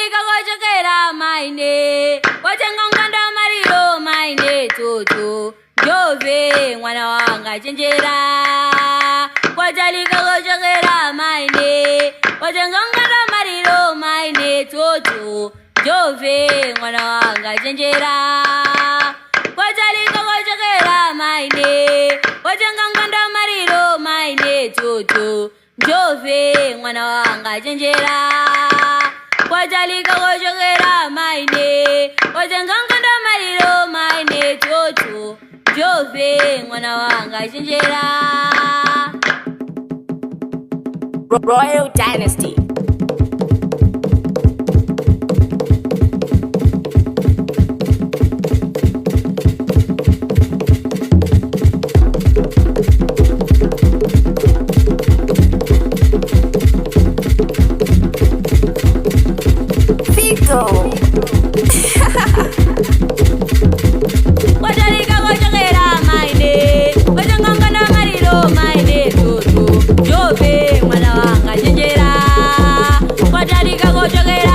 Watalika kochokera maine, watenga nganda mariro maine toto. Jove mwana wanga chenjera. Watalika kochokera maine, watenga nganda mariro maine toto. Jove mwana wanga chenjera. Watalika kochokera maine, watenga nganda mariro maine toto. Jove mwana wanga chenjera. Watalika kochokera maine, watenga nganda mariro maine toto. Jove mwana wanga chenjera. Royal Dynasty. Watalika kochokera maine, watenga nganda mariro maine toto. Jove mwana wanga chenjera. Watalika kochokera